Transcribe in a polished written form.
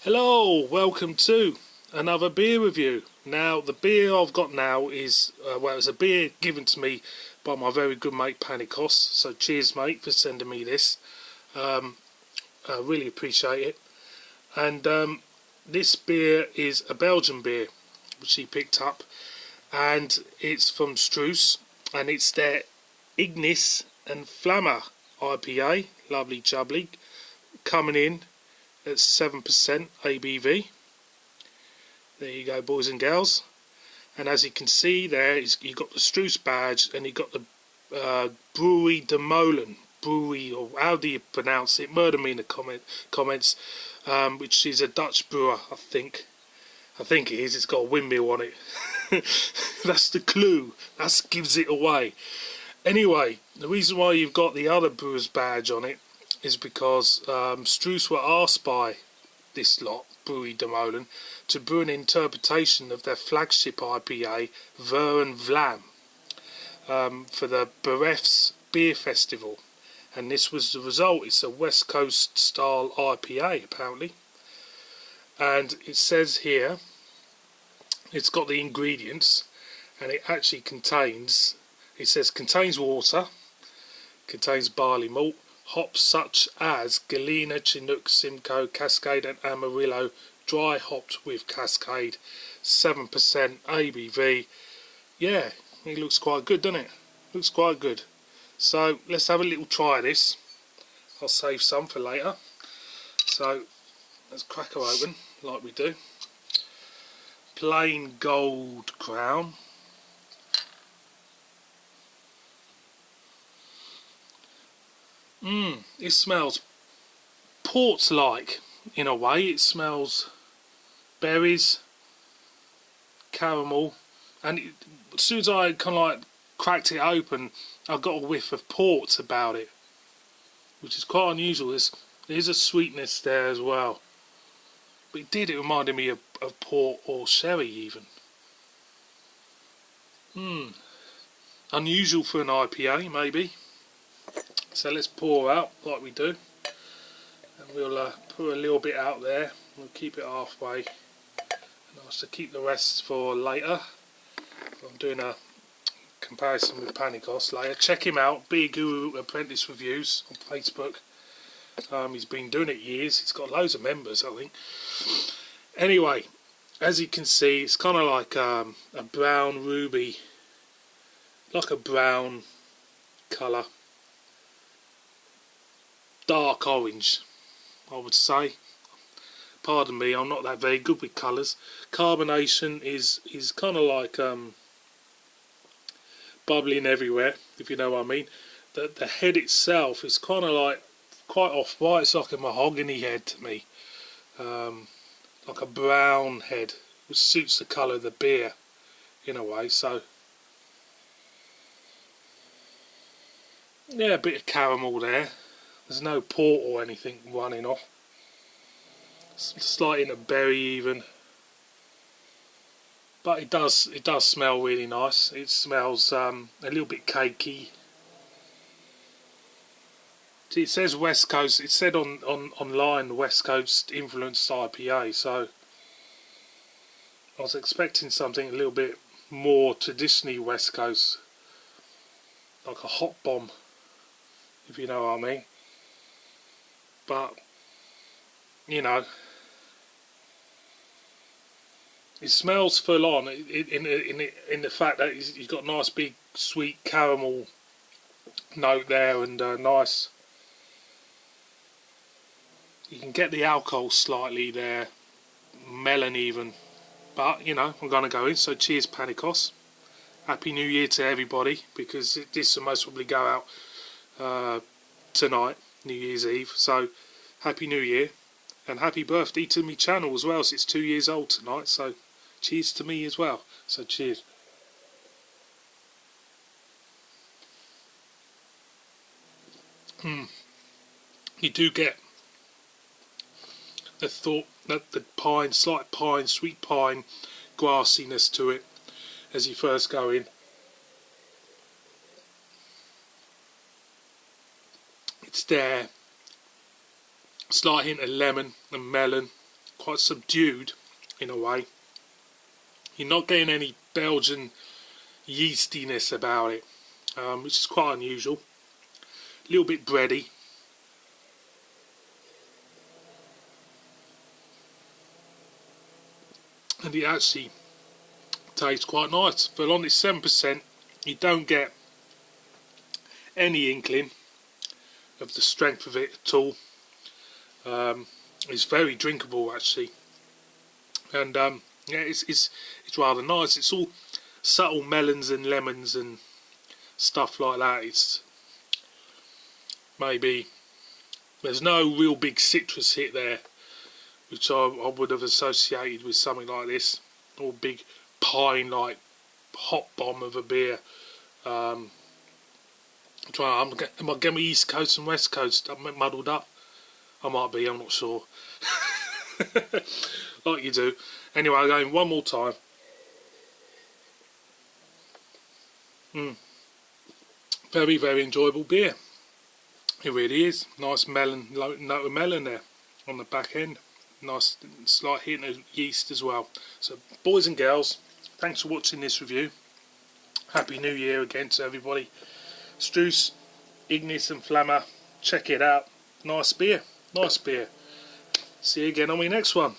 Hello, welcome to another beer review. Now, the beer I've got now is, it's a beer given to me by my very good mate Panicos. So cheers mate for sending me this. I really appreciate it. And this beer is a Belgian beer which he picked up, and it's from Struise, and it's their Ignis and Flamma IPA, lovely jubbly, coming in at 7% ABV. There you go, boys and girls. And as you can see there, you got the Struise badge, and you got the Brewery de Molen, brewery, or how do you pronounce it? Murder me in the comments. Which is a Dutch brewer, I think. I think it is. It's got a windmill on it. That's the clue. That gives it away. Anyway, the reason why you've got the other brewer's badge on it is because Struise were asked by this lot, Brewery de Molen, to brew an interpretation of their flagship IPA, Ver en Vlam, for the Beref's Beer Festival. And this was the result. It's a West Coast style IPA apparently. And it says here, it's got the ingredients, and it actually contains, it says contains water, contains barley malt, hops such as Galena, Chinook, Simcoe, Cascade and Amarillo, dry hopped with Cascade, 7% ABV. Yeah, it looks quite good, doesn't it? Looks quite good. So let's have a little try of this. I'll save some for later. So let's crack her open like we do. Plain gold crown. It smells port-like in a way. It smells berries, caramel, and as soon as I kind of like cracked it open, I got a whiff of port about it, which is quite unusual. There's a sweetness there as well, but it reminded me of port or sherry even. Unusual for an IPA maybe. So let's pour out like we do, and we'll put a little bit out there. We'll keep it halfway, and I'll to keep the rest for later. I'm doing a comparison with Panicos later. Check him out, Beer Guru Apprentice Reviews on Facebook. He's been doing it years. He's got loads of members, I think. Anyway, as you can see, it's kind of like a brown ruby, like a brown colour. Dark orange, I would say. Pardon me, I'm not that very good with colours. Carbonation is kind of like bubbling everywhere, if you know what I mean. The head itself is kind of like quite off-white. It's like a mahogany head to me, like a brown head, which suits the colour of the beer in a way. So yeah, a bit of caramel there. There's no port or anything running off. Slight hint of berry even, but it does smell really nice. It smells a little bit cakey. It says West Coast. It said online West Coast influenced IPA, so I was expecting something a little bit more traditionally West Coast, like a hot bomb, if you know what I mean. But you know, it smells full on in the fact that you've got a nice big sweet caramel note there, and nice. You can get the alcohol slightly there, melon even. But you know, I'm gonna go in. So cheers, Panicos. Happy New Year to everybody, because this will most probably go out tonight, New Year's Eve. So Happy New Year, and happy birthday to me channel as well, so it's 2 years old tonight. So cheers to me as well. So cheers. You do get the thought that the pine, slight pine, sweet pine grassiness to it as you first go in. It's there. Slight hint of lemon and melon, quite subdued in a way. You're not getting any Belgian yeastiness about it, which is quite unusual. A little bit bready. And it actually tastes quite nice. But on its 7%, you don't get any inkling of the strength of it at all. It's very drinkable actually, and yeah, it's rather nice. It's all subtle melons and lemons and stuff like that. It's maybe there's no real big citrus hit there, which I would have associated with something like this, or big pine like hot bomb of a beer. Am I getting my East Coast and West Coast muddled up? I might be, I'm not sure. Like you do. Anyway, going one more time. Very, very enjoyable beer. It really is. Nice melon, note of melon there on the back end. Nice slight hint of yeast as well. So, boys and girls, thanks for watching this review. Happy New Year again to everybody. Struise, Ignis and Flamma. Check it out. Nice beer. Nice beer. See you again on my next one.